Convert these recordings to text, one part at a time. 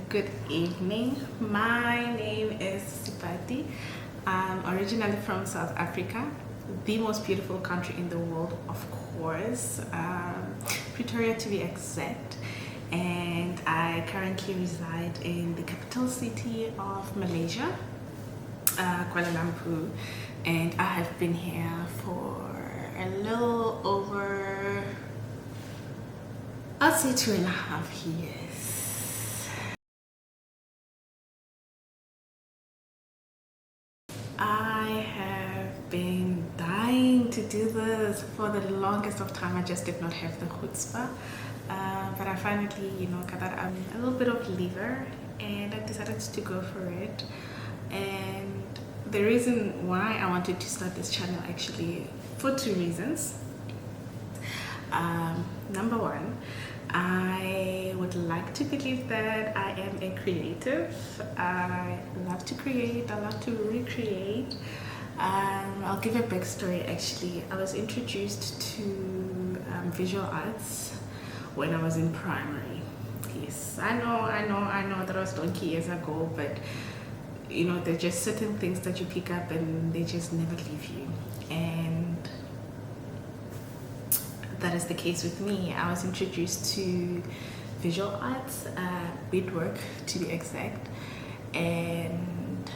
good evening. My name is Pati. I'm originally from South Africa, the most beautiful country in the world, of course, Pretoria to be exact. And I currently reside in the capital city of Malaysia, Kuala Lumpur, and I have been here for a little over, I'll say 2.5 years. I have been dying to do this for the longest of time. I just did not have the chutzpah. But I finally, got that a little bit of liver, and I decided to go for it. And the reason why I wanted to start this channel actually for 2 reasons. Number one, I would like to believe that I am a creative. I love to create, I love to recreate. I'll give a backstory actually. I was introduced to visual arts when I was in primary. Yes, I know that was donkey years ago, but there's just certain things that you pick up and they just never leave you. And that is the case with me. I was introduced to visual arts, beadwork to be exact, and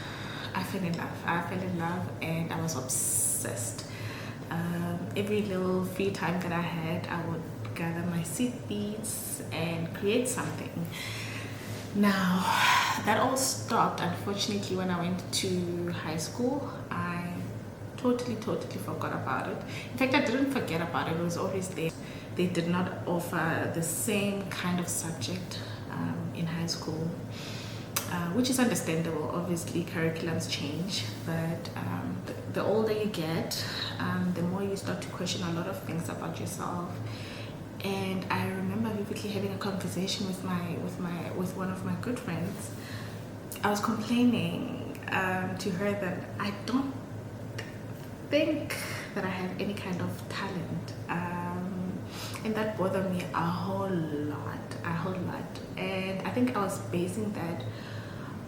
I fell in love and I was obsessed. Every little free time that I had, I would gather my seed beads and create something. Now, that all stopped unfortunately when I went to high school. I totally forgot about it. In fact, I didn't forget about it. It was always there. They did not offer the same kind of subject in high school, which is understandable. Obviously, curriculums change, but the older you get, the more you start to question a lot of things about yourself. And I remember vividly having a conversation with one of my good friends. I was complaining to her that I don't think that I have any kind of talent, and that bothered me a whole lot. And I think I was basing that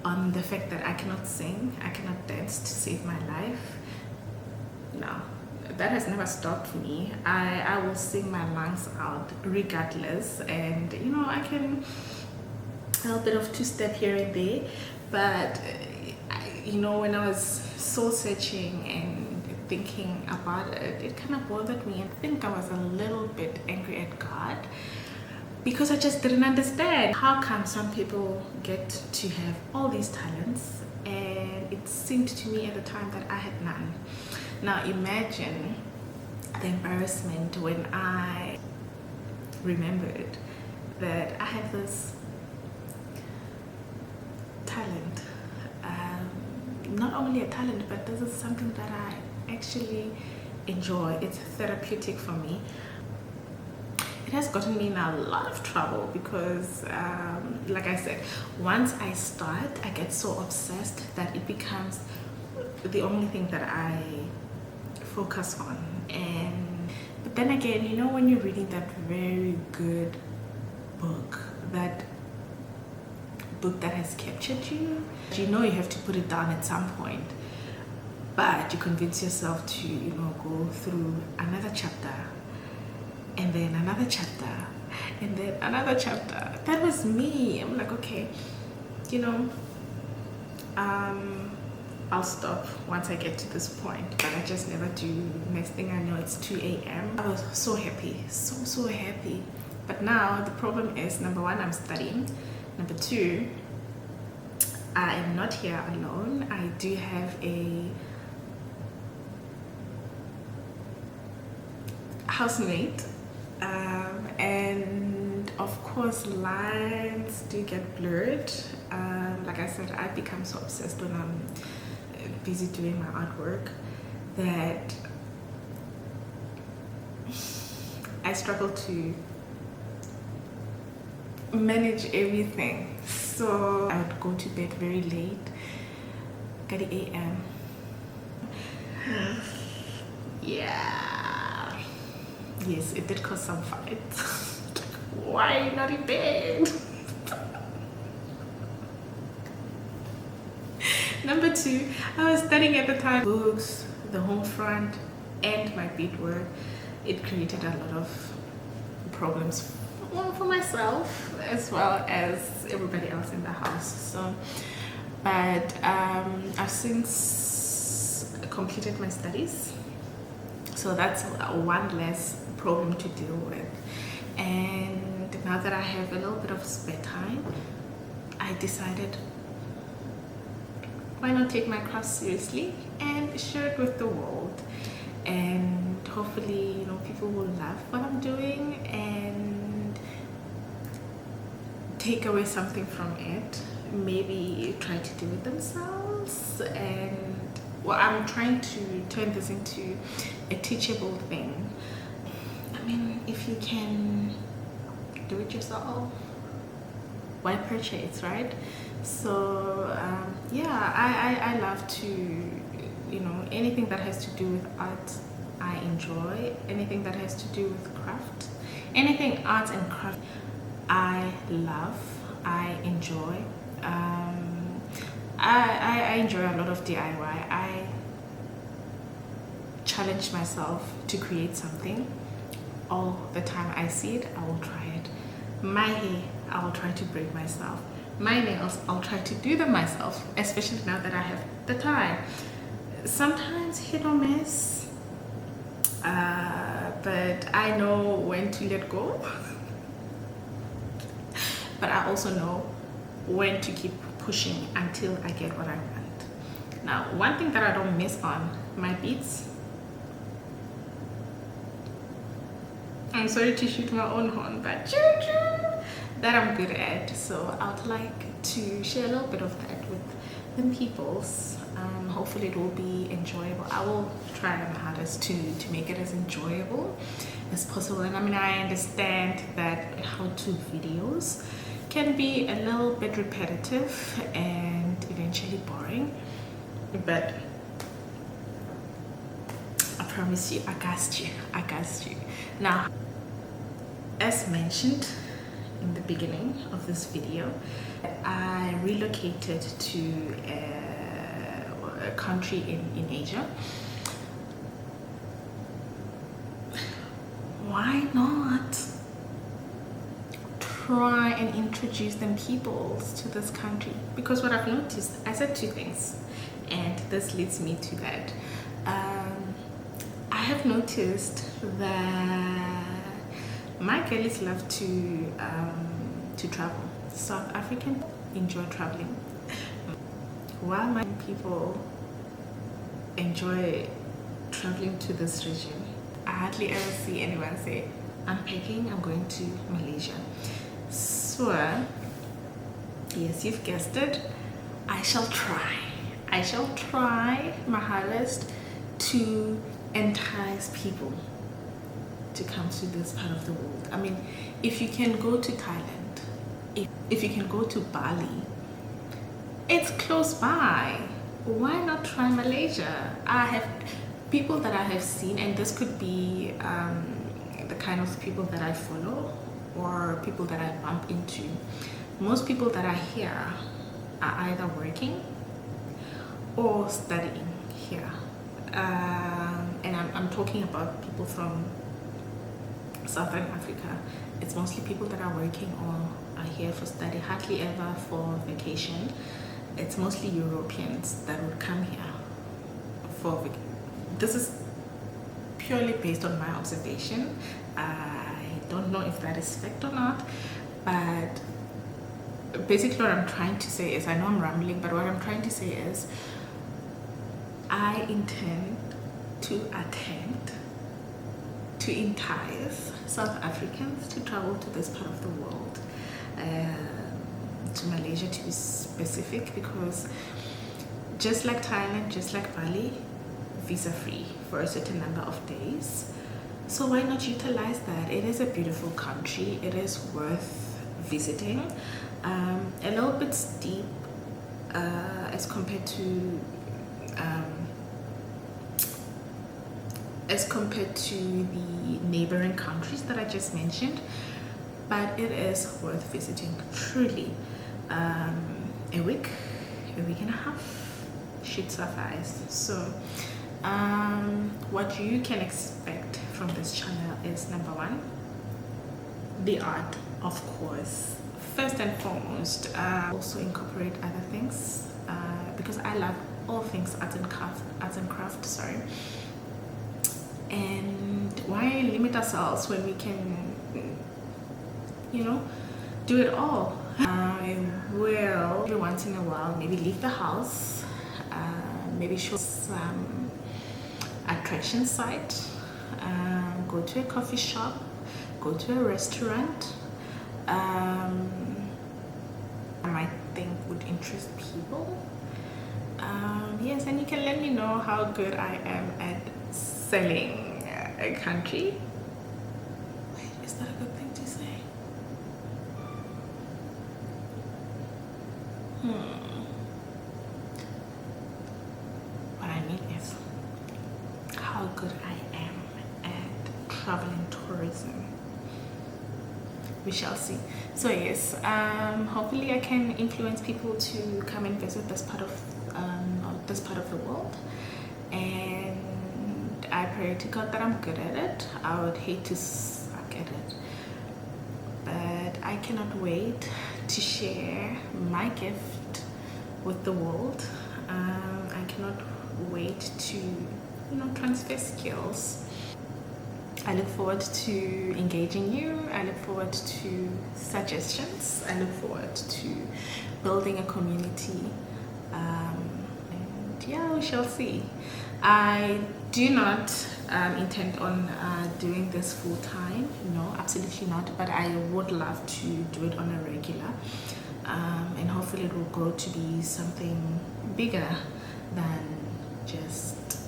on the fact that I cannot sing, I cannot dance to save my life. No, that has never stopped me. I will sing my lungs out regardless, and I can a little bit of two-step here and there, but when I was soul searching and thinking about it, it kind of bothered me. I think I was a little bit angry at God because I just didn't understand how come some people get to have all these talents and it seemed to me at the time that I had none. Now imagine the embarrassment when I remembered that I have this talent. Not only a talent, but this is something that I actually enjoy. It's therapeutic for me. It has gotten me in a lot of trouble because like I said, once I start, I get so obsessed that it becomes the only thing that I focus on. But then again, when you're reading that very good book, that has captured you, you have to put it down at some point, but you convince yourself to go through another chapter and then another chapter and then another chapter. That was me. I'm like, okay, I'll stop once I get to this point, but I just never do. Next thing I know, it's 2 a.m. I was so happy, so happy. But now the problem is, number one, I'm studying. Number two, I am not here alone. I do have a housemate, and of course lines do get blurred. Like I said, I become so obsessed when I'm busy doing my artwork that I struggle to manage everything. So I would go to bed very late, 30 a.m. Yeah. Yes, it did cause some fights. Why are you not in bed? Number two, I was studying at the time books, the home front, and my beadwork. It created a lot of problems, well, for myself as well as everybody else in the house. So, but I've since completed my studies, so that's one less problem to deal with. And now that I have a little bit of spare time, I decided, why not take my craft seriously and share it with the world? And hopefully, you know, people will love what I'm doing and take away something from it. Maybe try to do it themselves. And well, I'm trying to turn this into a teachable thing. I mean, if you can do it yourself, why purchase, right? So yeah, I love to, you know, anything that has to do with art I enjoy. Anything that has to do with craft, anything art and craft I love, I enjoy. I enjoy a lot of DIY. I challenge myself to create something all the time. I see it, I will try it. My hair, I will try to braid myself. My nails, I'll try to do them myself, especially now that I have the time. Sometimes hit or miss, but I know when to let go. But I also know when to keep pushing until I get what I want. Now, one thing that I don't miss on my beads, I'm sorry to shoot my own horn, but that I'm good at. So I would like to share a little bit of that with the peoples. Hopefully it will be enjoyable. I will try my hardest to make it as enjoyable as possible. And I mean, I understand that how-to videos can be a little bit repetitive and eventually boring, but I promise you, I got you. Now, as mentioned in the beginning of this video, I relocated to a country in Asia. Why not try and introduce them peoples to this country? Because what I've noticed, I said two things, and this leads me to that. I have noticed that my girlies love to travel. South Africans enjoy traveling, while my people enjoy traveling to this region. I hardly ever see anyone say, I'm packing, I'm going to Malaysia. So, yes, you've guessed it, I shall try my hardest to entice people to come to this part of the world. I mean, if you can go to Thailand, if you can go to Bali, it's close by. Why not try Malaysia? I have people that I have seen, and this could be the kind of people that I follow or people that I bump into. Most people that I hear are either working or studying here. And I'm talking about people from Southern Africa. It's mostly people that are working or are here for study, hardly ever for vacation. It's mostly Europeans that would come here for vacation. This is purely based on my observation. I don't know if that is fact or not, but basically what I'm trying to say is, I know I'm rambling, but what I'm trying to say is, I intend to attempt to entice South Africans to travel to this part of the world, to Malaysia to be specific, because just like Thailand, just like Bali, visa free for a certain number of days. So why not utilize that? It is a beautiful country. It is worth visiting. A little bit steep as compared to the neighboring countries that I just mentioned, but it is worth visiting truly. A week and a half, should suffice. So what you can expect from this channel is, number one, the art, of course, first and foremost. Also incorporate other things, because I love all things arts and craft, sorry. And why limit ourselves when we can, you know, do it all? I will every once in a while maybe leave the house, maybe show some attraction site, go to a coffee shop, go to a restaurant. I might think would interest people. Yes, and you can let me know how good I am at selling a country. Wait, is that a good thing to say? What I mean is how good I am at travel and tourism. We shall see. So yes, hopefully I can influence people to come and visit this part of the world, and I pray to God that I'm good at it. I would hate to suck at it, but I cannot wait to share my gift with the world. I cannot wait to, transfer skills. I look forward to engaging you. I look forward to suggestions. I look forward to building a community. And yeah, we shall see. I do not intend on doing this full time. No, absolutely not. But I would love to do it on a regular. And hopefully it will grow to be something bigger than just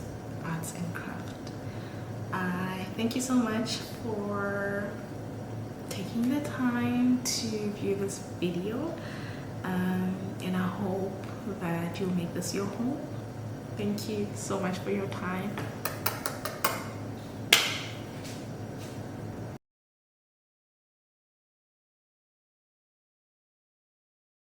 arts and craft. I thank you so much for taking the time to view this video, and I hope that you'll make this your home. Thank you so much for your time.